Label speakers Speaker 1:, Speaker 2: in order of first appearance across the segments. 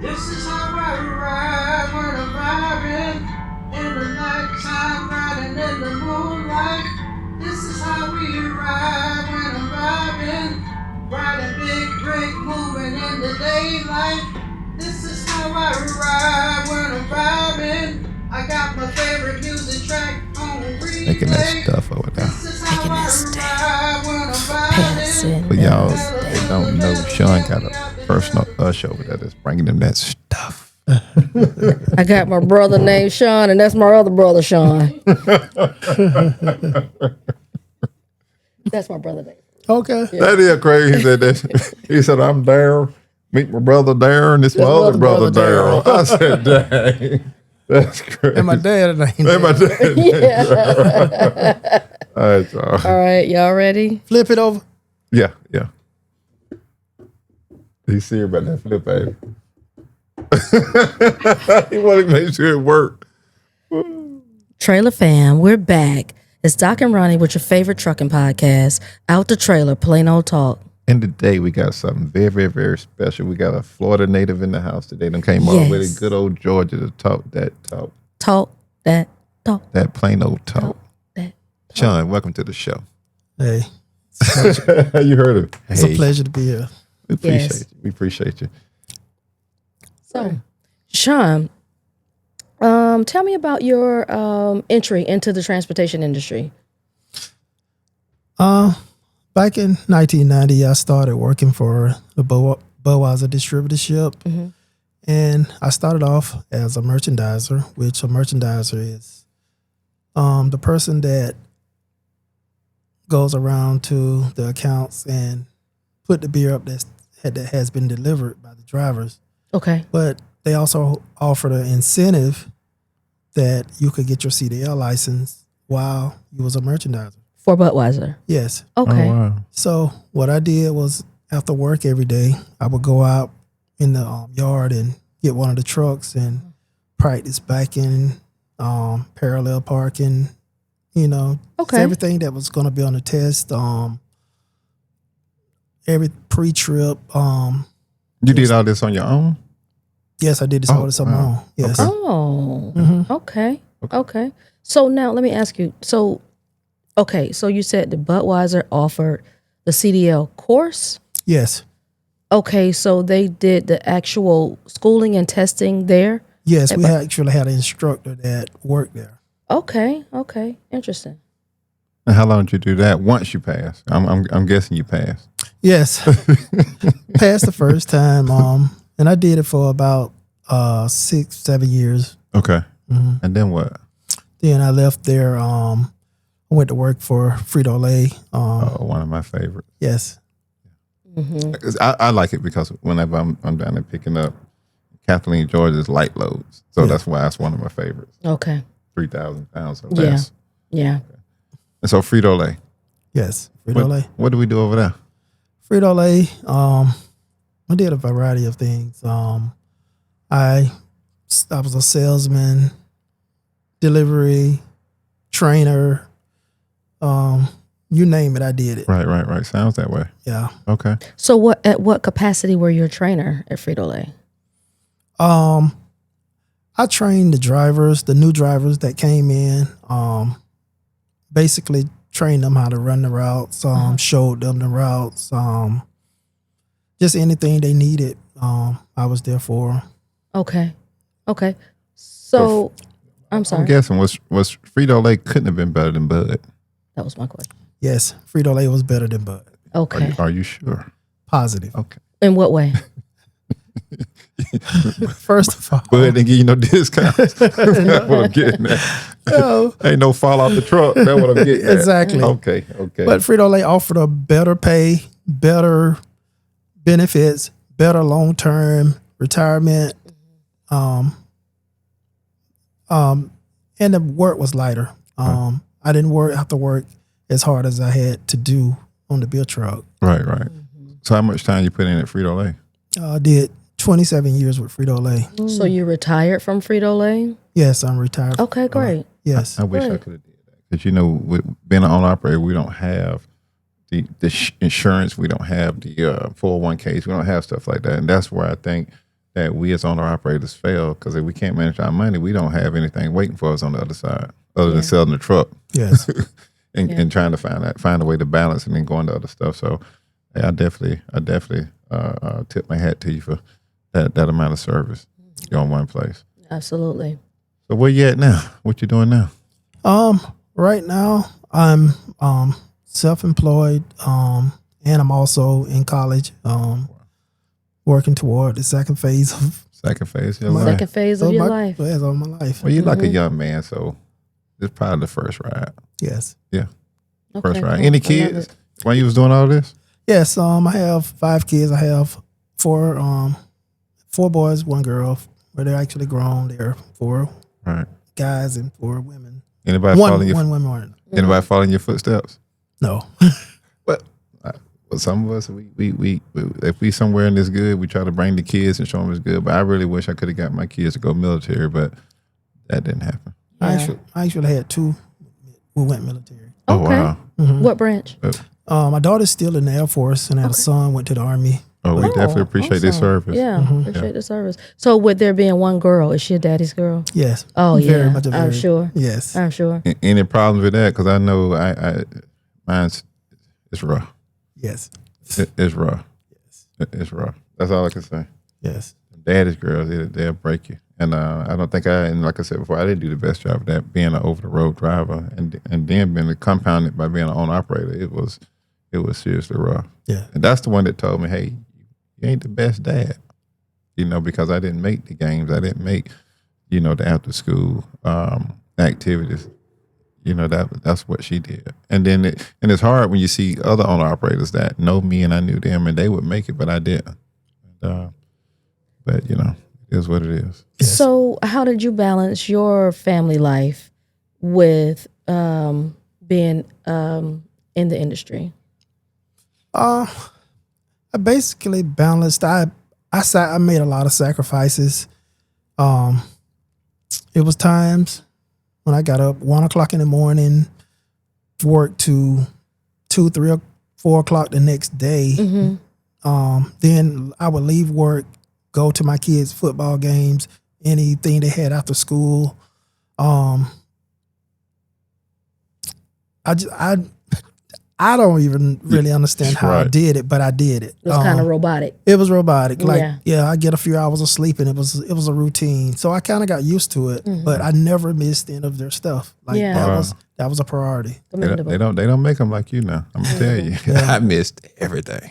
Speaker 1: This is how I ride when I'm vibing in the nighttime, riding in the moonlight. This is how we ride when I'm vibing, riding big break, moving in the daylight. This is how I ride when I'm vibing. I got my favorite music track on replay.
Speaker 2: Making that stuff over there.
Speaker 1: This is how I ride when I'm vibing.
Speaker 2: For y'all that don't know, Sean got a personal usher over there that's bringing them that stuff.
Speaker 3: I got my brother named Sean, and that's my other brother, Sean. That's my brother name.
Speaker 4: Okay.
Speaker 2: Yeah. That is crazy. He said that. He said, I'm Daryl. Meet my brother Darren. This my other brother Daryl. I said, dang. That's crazy.
Speaker 4: And my dad named
Speaker 2: And my dad named
Speaker 3: Yeah. All right, y'all ready?
Speaker 4: Flip it over.
Speaker 2: Yeah. He's serious about that flip, baby. He wanted to make sure it worked.
Speaker 3: Trailer fam, we're back. It's Doc and Ronnie with your favorite trucking podcast, Outdatrailer Plain Ole Talk.
Speaker 2: And today we got something very, very, very special. We got a Florida native in the house today. Them came all the way to good old Georgia to talk that talk.
Speaker 3: Talk that talk.
Speaker 2: That plain old talk.
Speaker 3: Talk that talk.
Speaker 2: Sean, welcome to the show.
Speaker 4: Hey.
Speaker 2: You heard it.
Speaker 4: It's a pleasure to be here.
Speaker 2: We appreciate you. We appreciate you.
Speaker 3: So, Sean, tell me about your entry into the transportation industry.
Speaker 4: Back in 1990, I started working for the Budweiser distributorship. Mm-hmm. And I started off as a merchandiser, which a merchandiser is the person that goes around to the accounts and put the beer up that has been delivered by the drivers.
Speaker 3: Okay.
Speaker 4: But they also offered an incentive that you could get your CDL license while you was a merchandiser.
Speaker 3: For Budweiser?
Speaker 4: Yes.
Speaker 3: Okay.
Speaker 2: Oh, wow.
Speaker 4: So what I did was after work every day, I would go out in the yard and get one of the trucks and practice backing, parallel parking,
Speaker 3: okay.
Speaker 4: everything that was going to be on the test, every pre-trip.
Speaker 2: You did all this on your own?
Speaker 4: Yes, I did this all this on my own. Yes.
Speaker 2: Okay.
Speaker 3: Oh,
Speaker 4: Mm-hmm.
Speaker 3: Okay. So now let me ask you. So you said the Budweiser offered the CDL course?
Speaker 4: Yes.
Speaker 3: Okay, so they did the actual schooling and testing there?
Speaker 4: Yes, we actually had an instructor that worked there.
Speaker 3: Okay, interesting.
Speaker 2: And how long did you do that once you passed? I'm guessing you passed.
Speaker 4: Yes. Passed the first time. And I did it for about 6-7 years.
Speaker 2: Okay.
Speaker 4: Mm-hmm.
Speaker 2: And then what?
Speaker 4: Then I left there. I went to work for Frito-Lay.
Speaker 2: One of my favorites.
Speaker 4: Yes.
Speaker 3: Mm-hmm.
Speaker 2: I like it because whenever I'm down there picking up Kathleen George's light loads. So that's why it's one of my favorites.
Speaker 3: Okay.
Speaker 2: 3,000 pounds or less.
Speaker 3: Yeah.
Speaker 2: Okay. And so Frito-Lay.
Speaker 4: Yes. Frito-Lay.
Speaker 2: What do we do over there?
Speaker 4: Frito-Lay, I did a variety of things. I was a salesman, delivery, trainer, you name it, I did it.
Speaker 2: Right. Sounds that way.
Speaker 4: Yeah.
Speaker 2: Okay.
Speaker 3: So at what capacity were you a trainer at Frito-Lay?
Speaker 4: I trained the new drivers that came in, basically trained them how to run the routes, showed them the routes, just anything they needed, I was there for.
Speaker 3: Okay. So, I'm sorry.
Speaker 2: I'm guessing was Frito-Lay couldn't have been better than Bud.
Speaker 3: That was my question.
Speaker 4: Yes, Frito-Lay was better than Bud.
Speaker 3: Okay.
Speaker 2: Are you sure?
Speaker 4: Positive.
Speaker 2: Okay.
Speaker 3: In what way?
Speaker 4: First of all,
Speaker 2: Bud didn't give you no discounts. That's what I'm getting at.
Speaker 4: No.
Speaker 2: Ain't no fall off the truck. That's what I'm getting at.
Speaker 4: Exactly.
Speaker 2: Okay.
Speaker 4: But Frito-Lay offered a better pay, better benefits, better long-term retirement, and the work was lighter. I didn't have to work as hard as I had to do on the bill truck.
Speaker 2: Right. So how much time you put in at Frito-Lay?
Speaker 4: I did 27 years with Frito-Lay.
Speaker 3: So you retired from Frito-Lay?
Speaker 4: Yes, I'm retired.
Speaker 3: Okay, great.
Speaker 4: Yes.
Speaker 2: I wish I could have did that. Because, with being an owner operator, we don't have the insurance. We don't have the 401ks. We don't have stuff like that. And that's where I think that we as owner operators fail because if we can't manage our money, we don't have anything waiting for us on the other side other than selling the truck.
Speaker 4: Yes.
Speaker 2: and trying to find a way to balance and then go into other stuff. So I definitely tip my hat to you for that amount of service. You're on one place.
Speaker 3: Absolutely.
Speaker 2: So where you at now? What you doing now?
Speaker 4: Right now I'm self-employed, and I'm also in college, working toward the second phase of
Speaker 2: your life.
Speaker 3: Second phase of your life.
Speaker 4: Yes, of my life.
Speaker 2: Well, you're like a young man, so it's probably the first ride.
Speaker 4: Yes.
Speaker 2: Yeah.
Speaker 3: Okay,
Speaker 2: First ride.
Speaker 3: cool.
Speaker 2: Any
Speaker 3: I love
Speaker 2: kids
Speaker 3: it.
Speaker 2: while you was doing all this?
Speaker 4: Yes. I have 5 kids. I have 4 boys, 1 girl. Where they're actually grown. They're 4
Speaker 2: Right.
Speaker 4: guys and 4 women.
Speaker 2: Anybody following
Speaker 4: One woman.
Speaker 2: Anybody following your footsteps?
Speaker 4: No.
Speaker 2: Well, some of us, we if we somewhere in this good, we try to bring the kids and show them it's good. But I really wish I could have got my kids to go military, but that didn't happen.
Speaker 3: Yeah.
Speaker 4: I actually had 2 who went military.
Speaker 2: Oh,
Speaker 3: Okay.
Speaker 2: wow.
Speaker 3: What branch?
Speaker 4: My daughter's still in the Air Force, and our son went to the Army.
Speaker 2: Oh, we definitely appreciate their
Speaker 3: awesome.
Speaker 2: service.
Speaker 3: Yeah, appreciate the service. So with there being 1 girl, is she a daddy's girl?
Speaker 4: Yes.
Speaker 3: Oh,
Speaker 4: Very
Speaker 3: yeah.
Speaker 4: much
Speaker 3: I'm sure.
Speaker 4: Yes.
Speaker 3: I'm sure.
Speaker 2: Any problems with that? Because I know mine's it's rough.
Speaker 4: Yes.
Speaker 2: It's rough. It's rough. That's all I can say.
Speaker 4: Yes.
Speaker 2: Daddy's girls, they'll break you. And I don't think and like I said before, I didn't do the best job of that, being an over-the-road driver and then being compounded by being an owner-operator. It was seriously rough.
Speaker 4: Yeah.
Speaker 2: And that's the one that told me, hey, you ain't the best dad. Because I didn't make the games. I didn't make, the after-school activities. That's what she did. And then it's hard when you see other owner-operators that know me and I knew them and they would make it, but I didn't. But, it is what it is.
Speaker 4: Yes.
Speaker 3: So how did you balance your family life with being in the industry?
Speaker 4: I basically balanced. I made a lot of sacrifices. It was times when I got up 1 o'clock in the morning, worked to 2, 3, or 4 o'clock the next day. Then I would leave work, go to my kids' football games, anything they had after school. I don't even really understand how I did it, but I did it.
Speaker 3: It was kind of robotic.
Speaker 4: It was robotic. Like,
Speaker 3: Yeah.
Speaker 4: I get a few hours of sleep, and it was a routine. So I kind of got used to it, but I never missed any of their stuff. Like that was a priority.
Speaker 2: They don't make them like you now. I'm gonna tell you, I missed everything.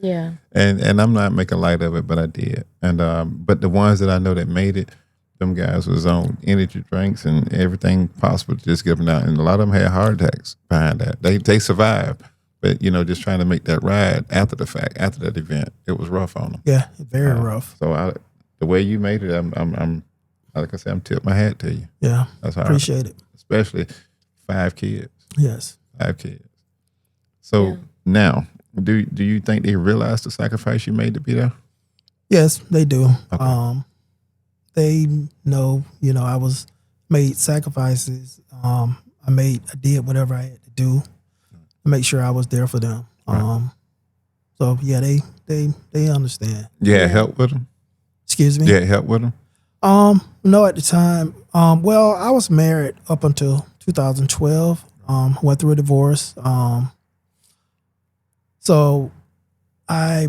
Speaker 3: Yeah.
Speaker 2: And I'm not making light of it, but I did. And but the ones that I know that made it, them guys was on energy drinks and everything possible to just get them out. And a lot of them had heart attacks behind that. They survived, but just trying to make that ride after the fact, after that event, it was rough on them.
Speaker 4: Yeah, very rough.
Speaker 2: So the way you made it, I'm like I said, I'm tip my hat to you.
Speaker 4: Yeah,
Speaker 2: That's how
Speaker 4: appreciate it.
Speaker 2: Especially 5 kids.
Speaker 4: Yes.
Speaker 2: 5 kids. So now, do you think they realize the sacrifice you made to be there?
Speaker 4: Yes, they do.
Speaker 2: Okay.
Speaker 4: They know, I was made sacrifices. I did whatever I had to do to make sure I was there for them.
Speaker 2: Right.
Speaker 4: So yeah, they understand.
Speaker 2: Yeah, help with them.
Speaker 4: Excuse me.
Speaker 2: Yeah, help with them.
Speaker 4: No, at the time. Well, I was married up until 2012. Went through a divorce. So I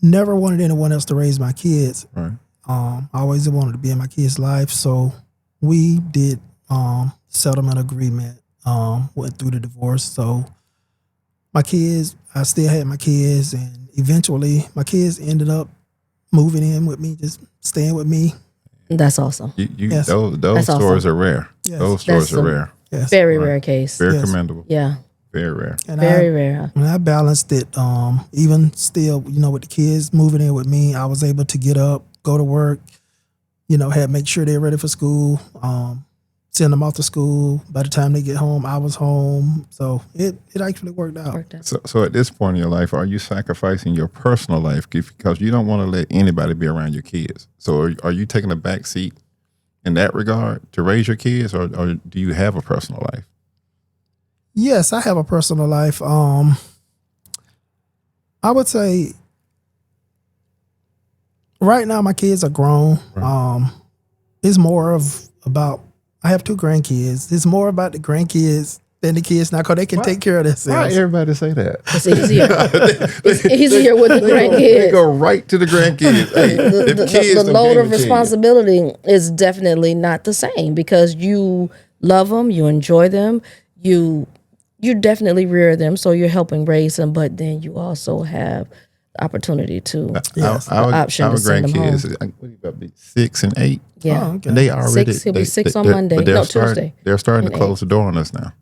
Speaker 4: never wanted anyone else to raise my kids.
Speaker 2: Right.
Speaker 4: I always wanted to be in my kids' life. So we did settlement agreement, went through the divorce. So my kids, I still had my kids, and eventually my kids ended up moving in with me, just staying with me.
Speaker 3: That's awesome.
Speaker 4: Yes.
Speaker 2: Those
Speaker 3: That's
Speaker 2: stories
Speaker 3: awesome.
Speaker 2: are rare.
Speaker 4: Yes.
Speaker 2: Those stories are rare.
Speaker 4: Yes.
Speaker 3: Very rare case.
Speaker 2: Very
Speaker 4: Yes.
Speaker 2: commendable.
Speaker 3: Yeah.
Speaker 2: Very rare.
Speaker 4: And
Speaker 3: Very rare.
Speaker 4: When I balanced it, even still, with the kids moving in with me, I was able to get up, go to work, make sure they're ready for school, send them off to school. By the time they get home, I was home. So it actually worked out.
Speaker 2: So at this point in your life, are you sacrificing your personal life because you don't want to let anybody be around your kids? So are you taking a back seat in that regard to raise your kids, or do you have a personal life?
Speaker 4: Yes, I have a personal life. I would say Right now, my kids are grown. It's more of about. I have 2 grandkids. It's more about the grandkids than the kids now, because they can take care of
Speaker 2: Why
Speaker 4: themselves.
Speaker 2: everybody say that?
Speaker 3: It's easier. It's easier with the
Speaker 2: They
Speaker 3: grandkids.
Speaker 2: go right to the grandkids. Hey,
Speaker 3: The load of responsibility is definitely not the same, because you love them, you enjoy them, you definitely rear them, so you're helping raise them, but then you also have the opportunity to option to send them home.
Speaker 2: What about 6 and 8?
Speaker 3: Yeah.
Speaker 4: Oh, okay.
Speaker 2: And they already
Speaker 3: 6, he'll be 6 on
Speaker 2: they're-
Speaker 3: Monday.
Speaker 2: but they're
Speaker 3: No,
Speaker 2: starting-
Speaker 3: Tuesday.
Speaker 2: They're starting to
Speaker 3: and
Speaker 2: close the door on us now.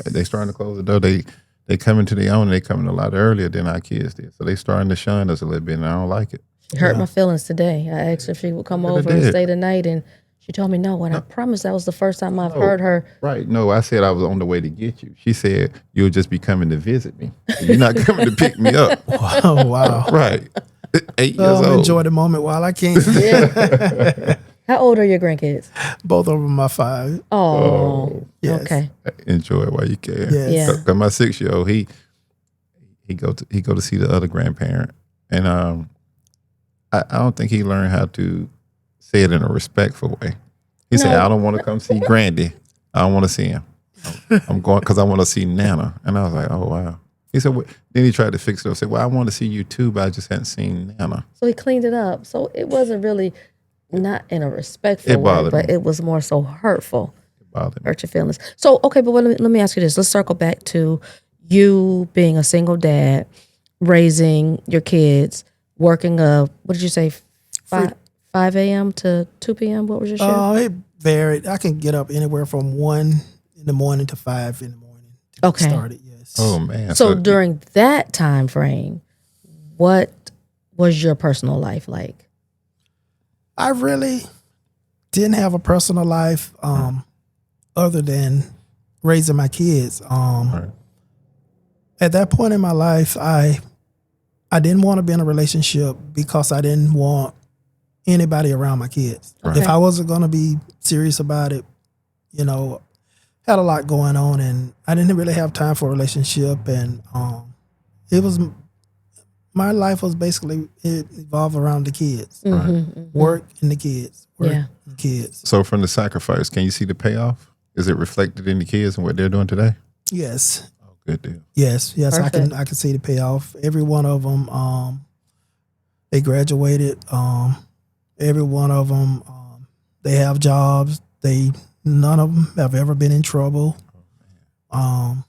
Speaker 2: They starting to close the door. They come into their own. And they coming a lot earlier than our kids did. So they starting to shun us a little bit, and I don't like it.
Speaker 3: She hurt my feelings today. I asked her if she would come over and stay the night, and she told me no. And I promised that was the first time I've heard her.
Speaker 2: Right? No, I said I was on the way to get you. She said you'll just be coming to visit me. You're not coming to pick me up.
Speaker 4: Oh, wow.
Speaker 2: Right? 8 years old.
Speaker 4: Enjoy the moment while I can.
Speaker 3: How old are your grandkids?
Speaker 4: Both of them are 5.
Speaker 3: Oh,
Speaker 4: Yes.
Speaker 3: okay.
Speaker 2: Enjoy it while you can.
Speaker 4: Yes.
Speaker 3: Yeah.
Speaker 2: Cause my 6-year-old, he go to see the other grandparent, and I don't think he learned how to say it in a respectful way. He said, "I don't want to come see Grandy. I don't want to see him. I'm going because I want to see Nana." And I was like, "Oh wow." He said, then he tried to fix it up. Said, "Well, I want to see you too, but I just hadn't seen Nana."
Speaker 3: So he cleaned it up. So it wasn't really not in a respectful
Speaker 2: It
Speaker 3: way,
Speaker 2: bothered
Speaker 3: but
Speaker 2: me.
Speaker 3: it was more so hurtful.
Speaker 2: It bothered me.
Speaker 3: Hurt your feelings. So, okay, but let me ask you this. Let's circle back to you being a single dad, raising your kids, working what did you say, 5 a.m. to 2 p.m.? What was your shift?
Speaker 4: It varied. I can get up anywhere from 1 in the morning to 5 in the morning to get
Speaker 3: Okay.
Speaker 4: started. Yes.
Speaker 2: Oh man.
Speaker 3: So during that time frame, what was your personal life like?
Speaker 4: I really didn't have a personal life other than raising my kids.
Speaker 2: Right.
Speaker 4: At that point in my life, I didn't want to be in a relationship because I didn't want anybody around my kids.
Speaker 3: Okay.
Speaker 4: If I wasn't going to be serious about it, had a lot going on, and I didn't really have time for a relationship. And my life was basically, it evolved around the kids. Work and the kids. Work
Speaker 3: Yeah.
Speaker 4: and the kids.
Speaker 2: So from the sacrifice, can you see the payoff? Is it reflected in the kids and what they're doing today?
Speaker 4: Yes.
Speaker 2: Oh, good deal.
Speaker 4: Yes.
Speaker 3: Perfect.
Speaker 4: I can see the payoff. Every one of them, they graduated. Every one of them, they have jobs. None of them have ever been in trouble. So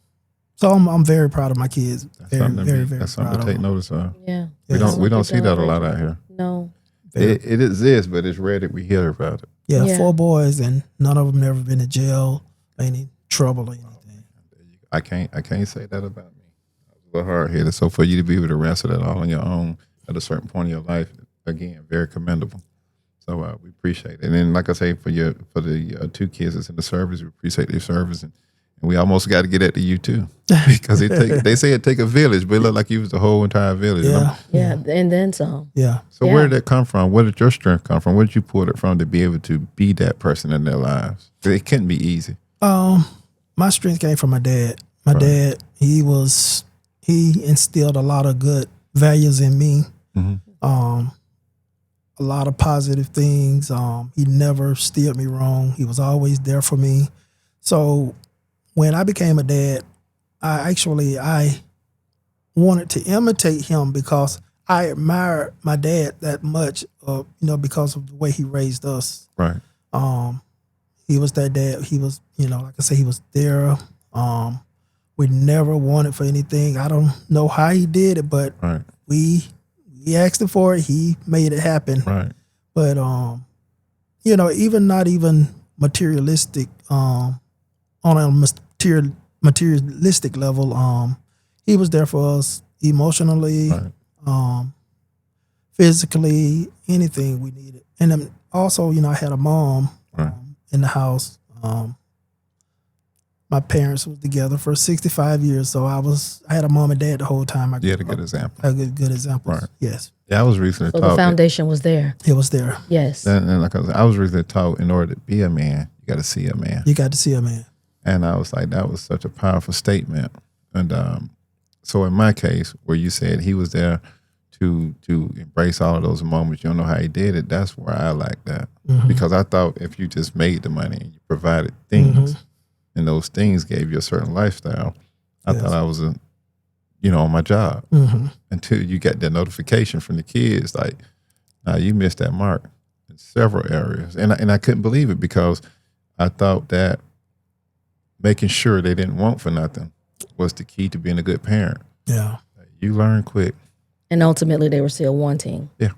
Speaker 4: I'm very proud of my kids. Very, very, very
Speaker 2: That's
Speaker 4: proud
Speaker 2: something
Speaker 4: of
Speaker 2: to take
Speaker 4: them.
Speaker 2: notice of.
Speaker 3: Yeah.
Speaker 2: We don't see that a lot out here.
Speaker 3: No.
Speaker 2: It exists, but it's rare that we hear about it.
Speaker 4: Yeah,
Speaker 3: Yeah.
Speaker 4: 4 boys, and none of them never been in jail, any trouble or anything.
Speaker 2: I can't say that about me. I was a little hard headed. So for you to be able to wrestle that all on your own at a certain point in your life, again, very commendable. So we appreciate it. And then, like I say, for the 2 kids that's in the service, we appreciate their service, and we almost got to get at to you too, because they say it take a village, but it looked like you was the whole entire village.
Speaker 4: Yeah.
Speaker 3: Yeah. And then some.
Speaker 4: Yeah.
Speaker 2: So
Speaker 3: Yeah.
Speaker 2: where did that come from? Where did your strength come from? Where did you pull it from to be able to be that person in their lives? It couldn't be easy.
Speaker 4: My strength came from my dad. My dad, he instilled a lot of good values in me. A lot of positive things. He never steered me wrong. He was always there for me. So when I became a dad, I wanted to imitate him because I admired my dad that much, because of the way he raised us.
Speaker 2: Right.
Speaker 4: He was that dad. He was, like I say, he was there. We never wanted for anything. I don't know how he did it, but
Speaker 2: Right.
Speaker 4: we asked him for it. He made it happen.
Speaker 2: Right.
Speaker 4: But even not even materialistic, on a materialistic level, he was there for us emotionally,
Speaker 2: Right.
Speaker 4: physically, anything we needed. And then also, I had a mom
Speaker 2: Right.
Speaker 4: in the house. My parents were together for 65 years, so I had a mom and dad the whole time.
Speaker 2: You had a good example.
Speaker 4: I had good examples.
Speaker 2: Right.
Speaker 4: Yes,
Speaker 2: Yeah, I was recently
Speaker 3: So
Speaker 2: taught.
Speaker 3: the foundation was there.
Speaker 4: it was there.
Speaker 3: Yes.
Speaker 2: And like I was recently taught, in order to be a man, you got to see a man.
Speaker 4: You got to see a man.
Speaker 2: And I was like, that was such a powerful statement. And so in my case, where you said he was there to embrace all of those moments. You don't know how he did it. That's where I like that. Because I thought if you just made the money and you provided things and those things gave you a certain lifestyle, I thought I was on my job until you got that notification from the kids like, nah, you missed that mark in several areas. And I couldn't believe it because I thought that making sure they didn't want for nothing was the key to being a good parent.
Speaker 4: Yeah.
Speaker 2: You learn quick.
Speaker 3: And ultimately they were still wanting.
Speaker 2: Yeah.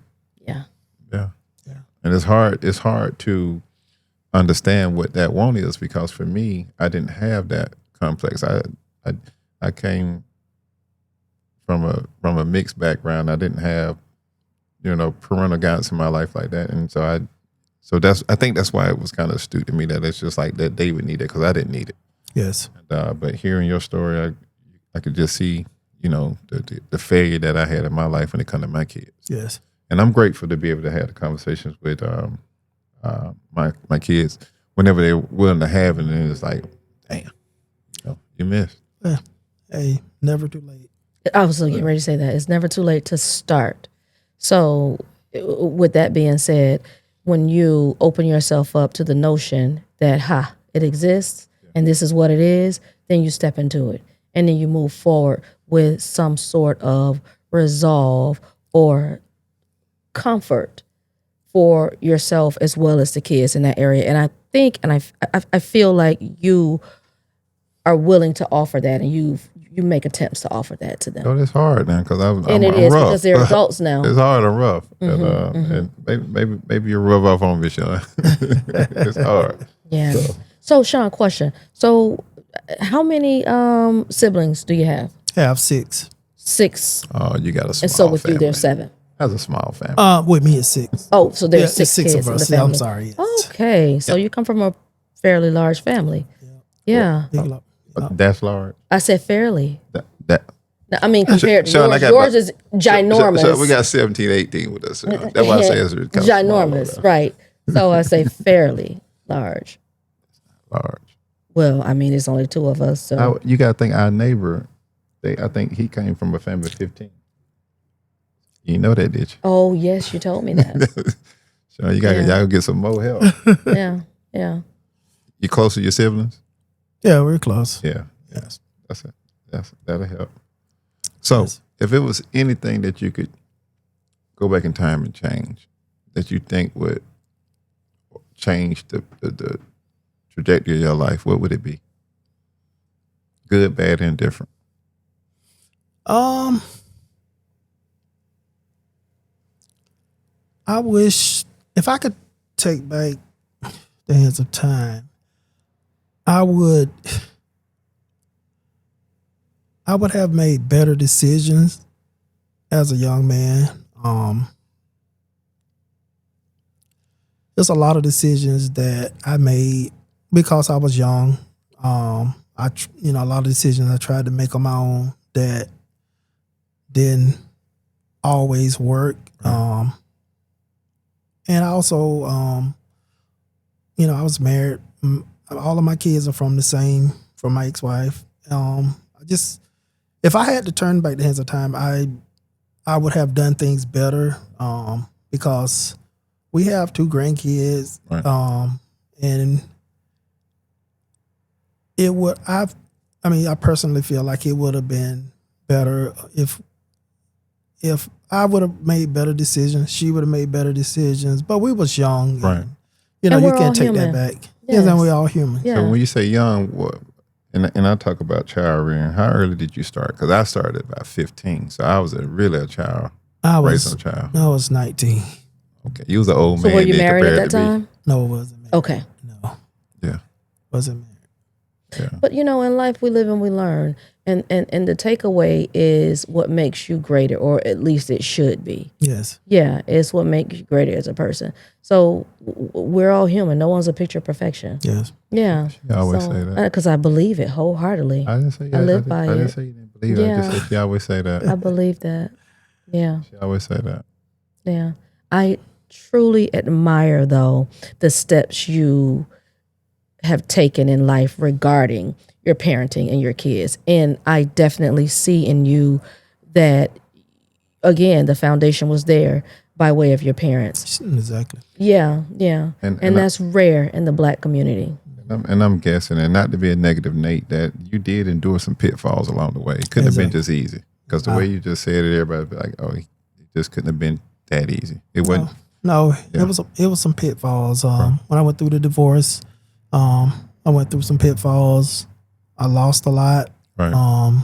Speaker 3: Yeah.
Speaker 2: Yeah. Yeah. And it's hard to understand what that want is because for me, I didn't have that complex. I came from a mixed background. I didn't have, parental guidance in my life like that. And so I think that's why it was kind of astute to me that it's just like that David needed because I didn't need it.
Speaker 4: Yes.
Speaker 2: And, but hearing your story, I could just see, the failure that I had in my life when it comes to my kids.
Speaker 4: Yes.
Speaker 2: And I'm grateful to be able to have the conversations with my kids whenever they're willing to have it. And it's like, damn, you missed.
Speaker 4: Yeah. Hey, never too late.
Speaker 3: I was getting ready to say that. It's never too late to start. So with that being said, when you open yourself up to the notion that, it exists and this is what it is, then you step into it. And then you move forward with some sort of resolve or comfort for yourself as well as the kids in that area. And I think, and I feel like you are willing to offer that, and you make attempts to offer that to them.
Speaker 2: Oh, it's hard now because I'm
Speaker 3: it is
Speaker 2: rough.
Speaker 3: Because they're adults now.
Speaker 2: It's hard and rough, and maybe you rub off on me, Sean. It's hard.
Speaker 3: Yeah. So Sean, question. So, how many siblings do you have?
Speaker 4: I have 6.
Speaker 3: 6.
Speaker 2: Oh, you got a small.
Speaker 3: And so with
Speaker 2: family.
Speaker 3: you, there's 7.
Speaker 2: That's a small family.
Speaker 4: With me it's 6.
Speaker 3: Oh, so there's
Speaker 4: Yeah,
Speaker 3: 6
Speaker 4: 6
Speaker 3: kids
Speaker 4: of us.
Speaker 3: in the family.
Speaker 4: I'm sorry. Yes.
Speaker 3: Okay, so you come from a fairly large family. Yeah.
Speaker 2: That's large.
Speaker 3: I said fairly.
Speaker 2: That.
Speaker 3: No, I mean, compared to
Speaker 2: Sean,
Speaker 3: yours is ginormous.
Speaker 2: So we got 17, 18 with us. That's why I say it's kind of
Speaker 3: ginormous,
Speaker 2: small,
Speaker 3: right? So I say fairly large.
Speaker 2: Large.
Speaker 3: Well, I mean, it's only 2 of us, so
Speaker 2: You got to think our neighbor. I think he came from a family of 15. You know that, did you?
Speaker 3: oh yes, you told me that.
Speaker 2: So y'all get some more help.
Speaker 3: Yeah.
Speaker 2: You close to your siblings?
Speaker 4: Yeah, we're close.
Speaker 2: Yeah. Yes. That's it. That'll help. So if it was anything that you could go back in time and change, that you think would change the trajectory of your life, what would it be? Good, bad, and different.
Speaker 4: I wish if I could take back the hands of time, I would have made better decisions as a young man. There's a lot of decisions that I made because I was young. A lot of decisions I tried to make on my own that didn't always work. And I also, I was married. All of my kids are from my ex-wife. If I had to turn back the hands of time, I would have done things better because we have 2 grandkids.
Speaker 2: Right.
Speaker 4: And it would, I personally feel like it would have been better if I would have made better decisions. She would have made better decisions. But we was young.
Speaker 2: Right.
Speaker 4: And,
Speaker 3: And
Speaker 4: you
Speaker 3: we're
Speaker 4: can't
Speaker 3: all
Speaker 4: take
Speaker 3: human.
Speaker 4: that back.
Speaker 3: Yes.
Speaker 4: Yes, and we're all human.
Speaker 3: Yeah.
Speaker 2: So when you say young, what? And I talk about child rearing. How early did you start? Because I started about 15, so I was really a child, raising a child.
Speaker 4: I was 19.
Speaker 2: Okay, you was an old
Speaker 3: So
Speaker 2: man.
Speaker 3: were you
Speaker 2: then
Speaker 3: married at
Speaker 2: compared
Speaker 3: that
Speaker 2: to me.
Speaker 3: time?
Speaker 4: No, it wasn't married.
Speaker 3: Okay.
Speaker 4: No,
Speaker 2: Yeah,
Speaker 4: wasn't married.
Speaker 2: yeah.
Speaker 3: But in life we live and we learn. And the takeaway is what makes you greater, or at least it should be.
Speaker 4: Yes.
Speaker 3: Yeah, it's what makes you greater as a person. So we're all human. No one's a picture of perfection.
Speaker 4: Yes.
Speaker 3: Yeah.
Speaker 2: She always say that.
Speaker 3: Because I believe it wholeheartedly.
Speaker 2: I didn't say
Speaker 3: I live by
Speaker 2: I didn't
Speaker 3: it.
Speaker 2: say you didn't believe it. I just
Speaker 3: Yeah.
Speaker 2: said she always say that.
Speaker 3: I believe that. Yeah.
Speaker 2: She always say that.
Speaker 3: Yeah. I truly admire, though, the steps you have taken in life regarding your parenting and your kids. And I definitely see in you that again, the foundation was there by way of your parents.
Speaker 4: Exactly.
Speaker 3: Yeah, yeah. And that's rare in the Black community.
Speaker 2: And I'm guessing, and not to be a negative, Nate, that you did endure some pitfalls along the way. It couldn't have been just easy. Because the way you just said it, everybody would be like, oh, it just couldn't have been that easy. It wasn't.
Speaker 4: No, it was some pitfalls. When I went through the divorce, I went through some pitfalls. I lost a lot.
Speaker 2: Right.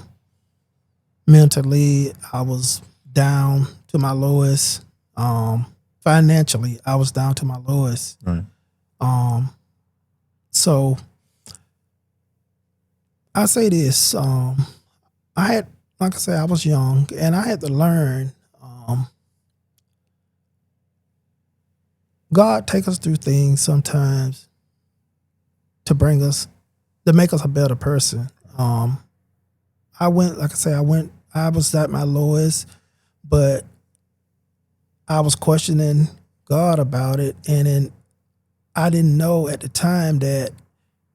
Speaker 4: Mentally, I was down to my lowest. Financially, I was down to my lowest.
Speaker 2: Right.
Speaker 4: So I say this, I had, like I said, I was young and I had to learn, God take us through things sometimes to make us a better person. I was at my lowest, but I was questioning God about it. And then I didn't know at the time that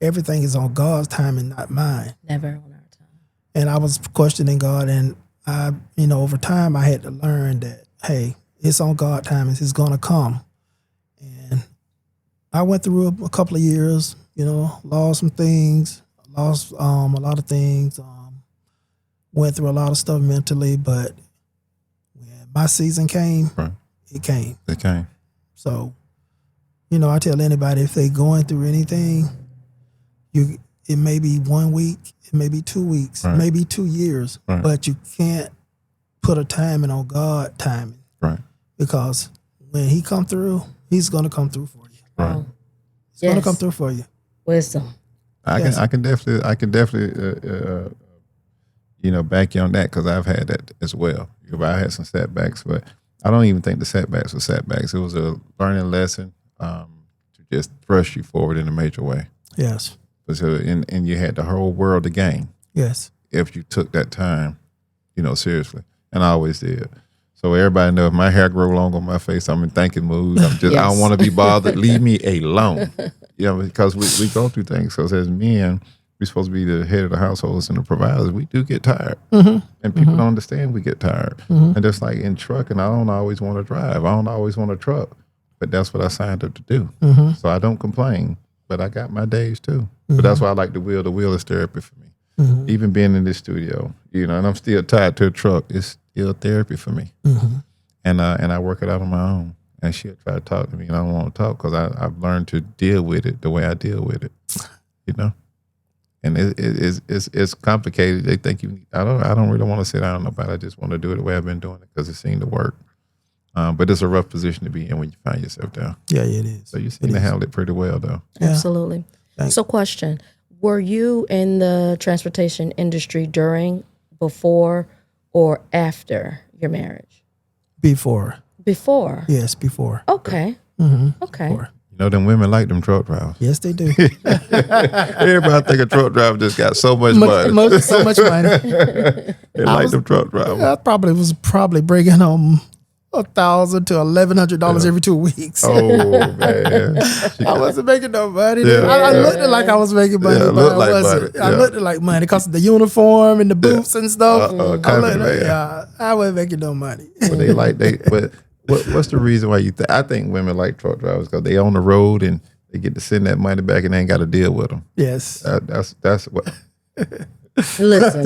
Speaker 4: everything is on God's time and not mine.
Speaker 3: Never on our time.
Speaker 4: And I was questioning God, and over time I had to learn that, hey, it's on God's time and it's gonna come. And I went through a couple of years, lost some things, lost a lot of things, went through a lot of stuff mentally, but when my season came, it came.
Speaker 2: It came.
Speaker 4: So, I tell anybody, if they're going through anything, it may be 1 week, it may be 2 weeks, maybe 2 years, but you can't put a timing on God timing.
Speaker 2: Right.
Speaker 4: Because when he come through, he's going to come through for you.
Speaker 2: Right.
Speaker 4: He's going to come through for you.
Speaker 3: Wisdom.
Speaker 2: I can definitely back you on that, because I've had that as well. I had some setbacks, but I don't even think the setbacks were setbacks. It was a learning lesson to just thrust you forward in a major way.
Speaker 4: Yes.
Speaker 2: And you had the whole world to gain.
Speaker 4: Yes.
Speaker 2: If you took that time, seriously. And I always did. So everybody know if my hair grow long on my face, I'm in thinking mood. I don't want to be bothered. Leave me alone. Because we go through things. Because as men, we're supposed to be the head of the households and the providers. We do get tired. And people don't understand we get tired. And just like in trucking, I don't always want to drive. I don't always want to truck. But that's what I signed up to do. So I don't complain. But I got my days too. But that's why I like the wheel. The wheel is therapy for me. Even being in this studio, and I'm still tied to a truck, it's still therapy for me. And I work it out on my own. And she'll try to talk to me, and I don't want to talk because I've learned to deal with it the way I deal with it. And it's complicated. They think I don't really want to sit down about it. I just want to do it the way I've been doing it because it seemed to work. But it's a rough position to be in when you find yourself down.
Speaker 4: Yeah, it is.
Speaker 2: So you seem to handle it pretty well, though.
Speaker 4: Yeah.
Speaker 3: Absolutely.
Speaker 4: Thanks.
Speaker 3: So question, were you in the transportation industry during, before, or after your marriage?
Speaker 4: Before.
Speaker 3: Before?
Speaker 4: Yes, before.
Speaker 3: Okay. Okay.
Speaker 4: Before.
Speaker 2: Them women like them truck drivers.
Speaker 4: Yes, they do.
Speaker 2: Everybody think a truck driver just got so much money.
Speaker 4: So much money.
Speaker 2: They like them truck drivers.
Speaker 4: I was bringing home $1,000 to $1,100 every 2 weeks.
Speaker 2: Oh man,
Speaker 4: I wasn't making no money.
Speaker 2: Yeah.
Speaker 4: I looked like I was making money, but I wasn't. I looked like money because of the uniform and the boots and stuff. I wasn't making no money.
Speaker 2: But what's the reason why you think? I think women like truck drivers because they on the road and they get to send that money back and they ain't got to deal with them.
Speaker 4: Yes,
Speaker 2: that's what.
Speaker 3: Listen,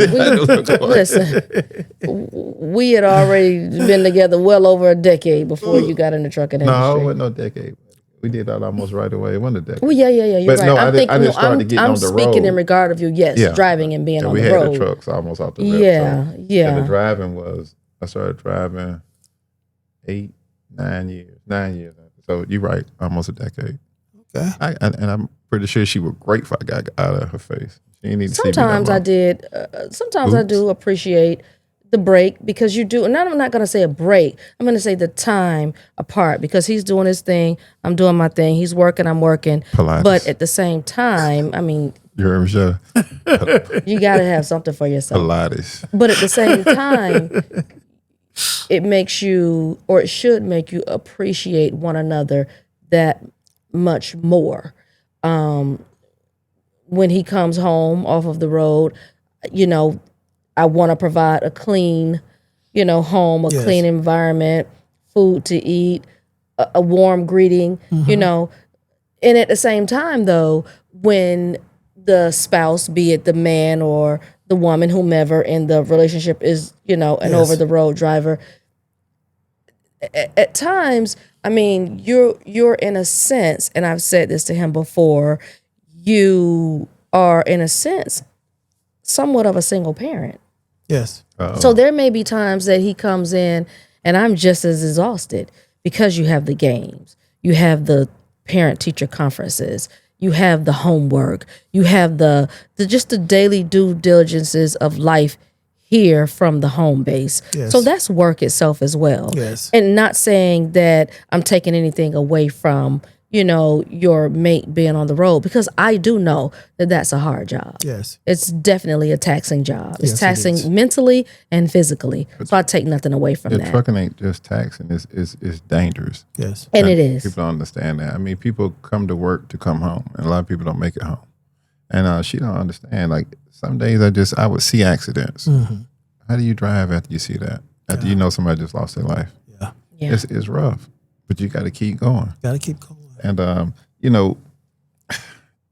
Speaker 3: we had already been together well over a decade before you got in the trucking industry.
Speaker 2: No, it wasn't no decade. We did that almost right away. It wasn't a decade.
Speaker 3: Well, yeah, you're
Speaker 2: but
Speaker 3: right.
Speaker 2: No, I didn't start to get on the road.
Speaker 3: I'm speaking in regard of you, driving and being on the road.
Speaker 2: We had the trucks almost off the rip.
Speaker 3: Yeah.
Speaker 2: And the driving I started driving 9 years. So you're right, almost a decade.
Speaker 4: Okay.
Speaker 2: And I'm pretty sure she was grateful I got out of her face. She didn't need to
Speaker 3: sometimes
Speaker 2: see me
Speaker 3: I did. Sometimes I do appreciate the break because you do. And I'm not going to say a break. I'm going to say the time apart because he's doing his thing. I'm doing my thing. He's working. I'm working.
Speaker 2: Pilates.
Speaker 3: But at the same time, I mean,
Speaker 2: you heard me, Michelle?
Speaker 3: You got to have something for yourself.
Speaker 2: Pilates.
Speaker 3: But at the same time, it makes you, or it should make you appreciate one another that much more. When he comes home off of the road, I want to provide a clean home, a
Speaker 4: Yes.
Speaker 3: clean environment, food to eat, a warm greeting, And at the same time, though, when the spouse, be it the man or the woman, whomever in the relationship is, an
Speaker 4: Yes.
Speaker 3: over the road driver, at times, I mean, you're in a sense, and I've said this to him before, you are in a sense somewhat of a single parent.
Speaker 4: Yes.
Speaker 3: So there may be times that he comes in and I'm just as exhausted because you have the games, you have the parent teacher conferences, you have the homework, you have the just the daily due diligences of life here from the home base.
Speaker 4: Yes.
Speaker 3: So that's work itself as well.
Speaker 4: Yes.
Speaker 3: And not saying that I'm taking anything away from, your mate being on the road, because I do know that that's a hard job.
Speaker 4: Yes.
Speaker 3: It's definitely a taxing job. It's
Speaker 4: Yes, it
Speaker 3: taxing
Speaker 4: is.
Speaker 3: mentally and physically. So I take nothing away from that.
Speaker 2: Trucking ain't just taxing; it's dangerous.
Speaker 4: Yes.
Speaker 3: And it is.
Speaker 2: People don't understand that. I mean, people come to work to come home, and a lot of people don't make it home. And she don't understand. Like some days, I would see accidents.
Speaker 4: Mm-hmm.
Speaker 2: How do you drive after you see that? After you know somebody just lost their life?
Speaker 4: Yeah.
Speaker 3: Yeah.
Speaker 2: It's rough, but you got to keep going.
Speaker 4: Got to keep going.
Speaker 2: And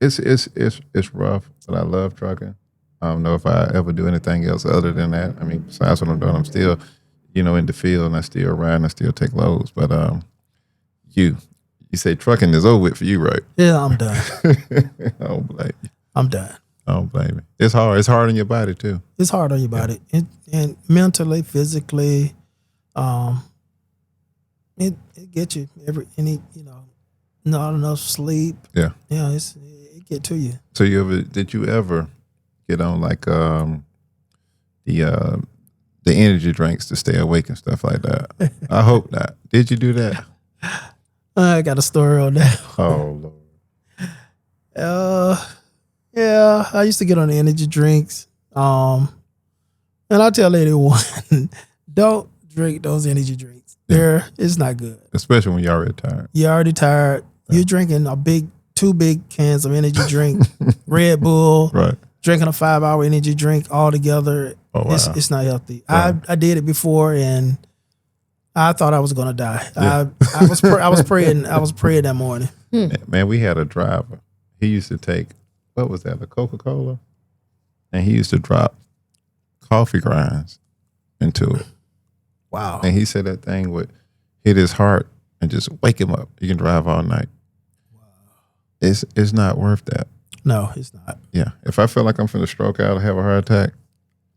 Speaker 2: it's rough, but I love trucking. I don't know if I ever do anything else other than that. I mean, besides what I'm doing, I'm still, in the field, and I still ride, and I still take loads. But you say trucking is over with for you, right?
Speaker 4: Yeah, I'm done.
Speaker 2: I don't blame you.
Speaker 4: I'm done.
Speaker 2: I don't blame you. It's hard. It's hard on your body too.
Speaker 4: It's hard on your body, and mentally, physically, it gets you not enough sleep.
Speaker 2: Yeah.
Speaker 4: Yeah, it get to you.
Speaker 2: So did you ever get on like the energy drinks to stay awake and stuff like that? I hope not. Did you do that?
Speaker 4: I got a story on that.
Speaker 2: Oh Lord.
Speaker 4: Yeah, I used to get on the energy drinks. And I tell anyone, don't drink those energy drinks. It's not good.
Speaker 2: Especially when you're already tired.
Speaker 4: You're already tired. You're drinking two big cans of energy drink, Red Bull,
Speaker 2: Right.
Speaker 4: drinking a 5-hour energy drink all together.
Speaker 2: Oh, wow.
Speaker 4: It's not healthy.
Speaker 2: Right.
Speaker 4: I did it before, and I thought I was gonna die.
Speaker 2: Yeah.
Speaker 4: I was praying. I was praying that morning.
Speaker 2: Man, we had a driver. He used to take, what was that, a Coca-Cola? And he used to drop coffee grinds into it.
Speaker 4: Wow.
Speaker 2: And he said that thing would hit his heart and just wake him up. You can drive all night. Wow. It's not worth that.
Speaker 4: No, it's not.
Speaker 2: Yeah. If I feel like I'm finna stroke out or have a heart attack,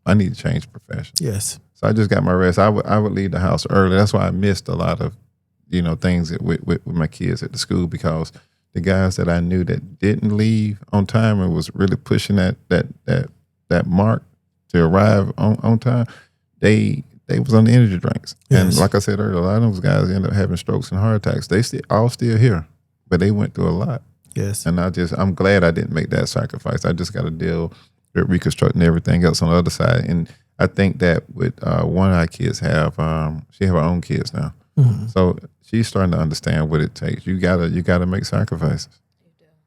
Speaker 2: I need to change profession.
Speaker 4: Yes.
Speaker 2: So I just got my rest. I would leave the house early. That's why I missed a lot of, things with my kids at the school, because the guys that I knew that didn't leave on time and was really pushing that mark to arrive on time, they was on the energy drinks.
Speaker 4: Yes.
Speaker 2: And like I said earlier, a lot of those guys end up having strokes and heart attacks. They all still here, but they went through a lot.
Speaker 4: Yes.
Speaker 2: And I'm glad I didn't make that sacrifice. I just got to deal with reconstructing everything else on the other side. And I think that with one of our kids she have her own kids now.
Speaker 4: Mm-hmm.
Speaker 2: So she's starting to understand what it takes. You gotta make sacrifices.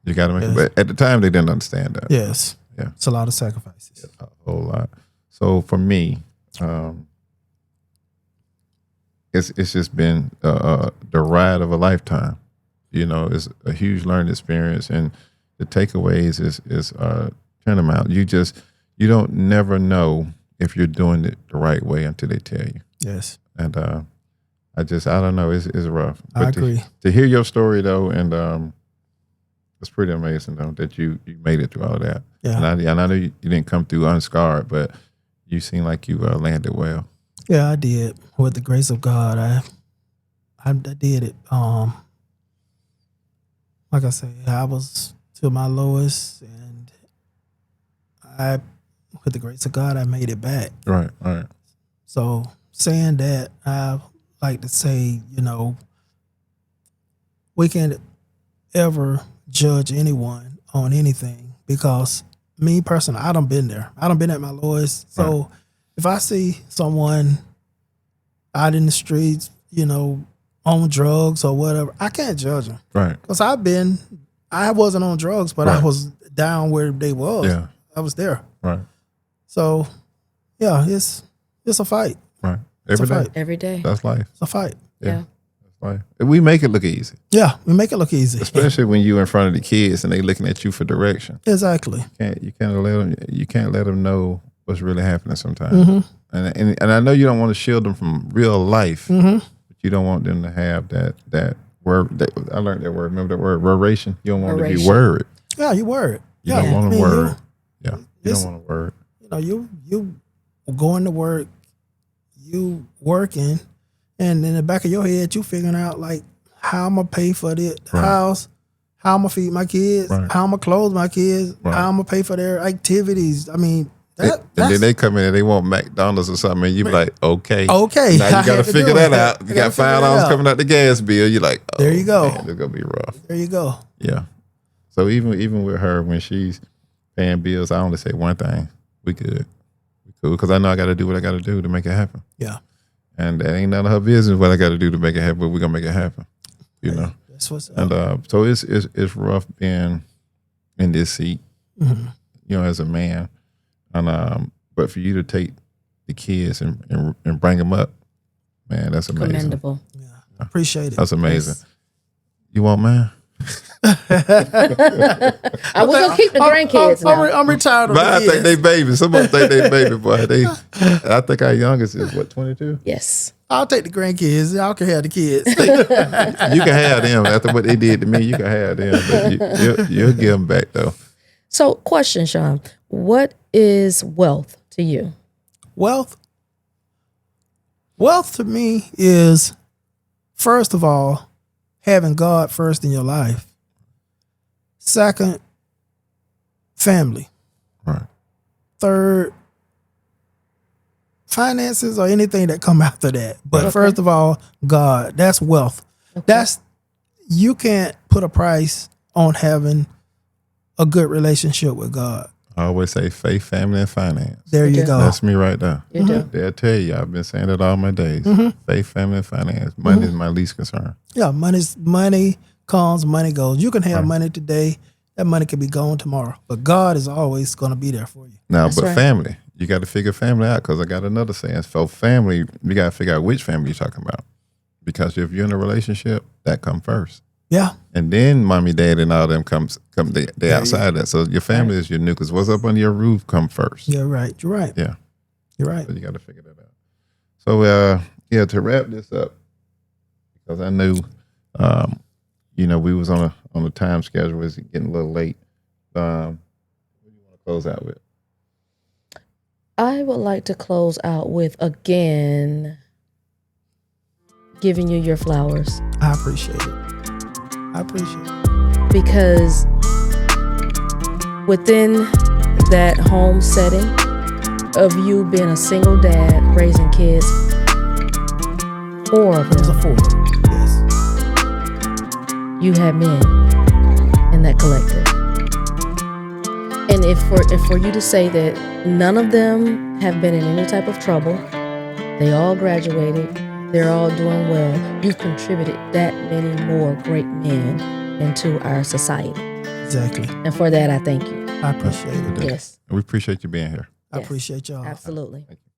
Speaker 2: You gotta make, but at the time they didn't understand that.
Speaker 4: Yes.
Speaker 2: Yeah.
Speaker 4: It's a lot of sacrifices.
Speaker 2: A whole lot. So for me, it's just been the ride of a lifetime. It's a huge learning experience, and the takeaways is turn them out. You don't never know if you're doing it the right way until they tell you.
Speaker 4: Yes.
Speaker 2: And I don't know. It's rough. But
Speaker 4: I agree.
Speaker 2: To hear your story though, and it's pretty amazing though that you made it through all that.
Speaker 4: Yeah.
Speaker 2: And I know you didn't come through unscarred, but you seem like you landed well.
Speaker 4: Yeah, I did. With the grace of God, I did it. Like I say, I was to my lowest, and with the grace of God, I made it back.
Speaker 2: Right.
Speaker 4: So saying that, I like to say, we can't ever judge anyone on anything, because me personally, I done been there. I done been at my lowest. So if I see someone out in the streets, on drugs or whatever, I can't judge them.
Speaker 2: Right.
Speaker 4: Because I wasn't on drugs, but I was down where they was.
Speaker 2: Yeah.
Speaker 4: I was there.
Speaker 2: Right.
Speaker 4: So, yeah, it's a fight.
Speaker 2: Right. every day.
Speaker 4: fight.
Speaker 3: Every day.
Speaker 2: That's life.
Speaker 4: It's a fight.
Speaker 3: Yeah.
Speaker 2: That's life. And we make it look easy,
Speaker 4: Yeah, we make it look easy.
Speaker 2: especially when you're in front of the kids and they looking at you for direction.
Speaker 4: Exactly.
Speaker 2: You can't let them know what's really happening sometimes. And I know you don't want to shield them from real life, but you don't want them to have that word. I learned that word. Remember that word, worration? You don't want them to be worried.
Speaker 4: Yeah, you worried.
Speaker 2: You
Speaker 4: Yeah,
Speaker 2: don't want
Speaker 4: I
Speaker 2: them
Speaker 4: mean,
Speaker 2: worried. Yeah, you
Speaker 4: it's-
Speaker 2: don't want to worry.
Speaker 4: You know, you going to work, you working, and in the back of your head, you figuring out like how I'm gonna pay for the house, how I'm gonna feed my kids, how I'm gonna clothe my kids, how I'm gonna pay for their activities. I mean,
Speaker 2: and then they come in and they want McDonald's or something, and you be like, okay.
Speaker 4: Okay.
Speaker 2: Now you
Speaker 4: I
Speaker 2: got
Speaker 4: had
Speaker 2: to
Speaker 4: to
Speaker 2: figure
Speaker 4: do
Speaker 2: that
Speaker 4: it.
Speaker 2: out. You
Speaker 4: I
Speaker 2: got
Speaker 4: gotta figure
Speaker 2: $5
Speaker 4: it out.
Speaker 2: coming out the gas bill. You're like, oh,
Speaker 4: There you go.
Speaker 2: Man, it's gonna be rough.
Speaker 4: There you go.
Speaker 2: Yeah. So even with her, when she's paying bills, I only say one thing: we good, we cool. Because I know I got to do what I got to do to make it happen.
Speaker 4: Yeah.
Speaker 2: And that ain't none of her business what I got to do to make it happen. But we're gonna make it happen. You know.
Speaker 4: That's what's up.
Speaker 2: And so it's rough being in this seat, you know, as a man. And but for you to take the kids and bring them up, man, that's amazing.
Speaker 3: Commendable.
Speaker 4: Yeah. I appreciate it.
Speaker 2: That's amazing.
Speaker 3: Yes.
Speaker 2: You want mine?
Speaker 3: I was gonna keep the grandkids now.
Speaker 4: I'm retired.
Speaker 2: But I think they baby. Some of them think they baby, boy. I think our youngest is what, 22?
Speaker 3: Yes.
Speaker 4: I'll take the grandkids. Y'all can have the kids.
Speaker 2: You can have them after what they did to me. You can have them, but you'll give them back though.
Speaker 3: So, question, Sean, what is wealth to you?
Speaker 4: Wealth to me is, first of all, having God first in your life. Second, family.
Speaker 2: Right.
Speaker 4: Third, finances or anything that come after that. But first of all, God. That's wealth. You can't put a price on having a good relationship with God.
Speaker 2: I always say faith, family, and finance.
Speaker 4: There you go.
Speaker 2: That's me right there.
Speaker 3: You do.
Speaker 2: They'll tell you, I've been saying it all my days. Faith, family, and finance. Money is my least concern.
Speaker 4: Yeah, money comes, money goes. You can have money today. That money can be gone tomorrow. But God is always going to be there for you.
Speaker 2: Now,
Speaker 3: That's
Speaker 2: but
Speaker 3: right.
Speaker 2: family, you got to figure family out, because I got another saying. For family, you got to figure out which family you're talking about. Because if you're in a relationship, that come first.
Speaker 4: Yeah.
Speaker 2: And then mommy, dad, and all them they outside that. So your family is your nucleus. What's up under your roof come first.
Speaker 4: You're right. You're right.
Speaker 2: Yeah.
Speaker 4: You're right.
Speaker 2: So you got to figure that out. So, to wrap this up, because I knew, we was on a time schedule. It's getting a little late. What do you want to close out with?
Speaker 3: I would like to close out with, again, giving you your flowers.
Speaker 4: I appreciate it.
Speaker 3: Because within that home setting of you being a single dad, raising kids, 4 of
Speaker 4: It was a
Speaker 3: them,
Speaker 4: 4. Yes.
Speaker 3: you had men in that collective. And if for you to say that none of them have been in any type of trouble, they all graduated, they're all doing well, you've contributed that many more great men into our society.
Speaker 4: Exactly.
Speaker 3: And for that, I thank you.
Speaker 4: I appreciate it.
Speaker 3: Yes.
Speaker 2: We appreciate you being here.
Speaker 4: I
Speaker 3: Yes.
Speaker 4: appreciate y'all.
Speaker 3: Absolutely.
Speaker 2: Thank you.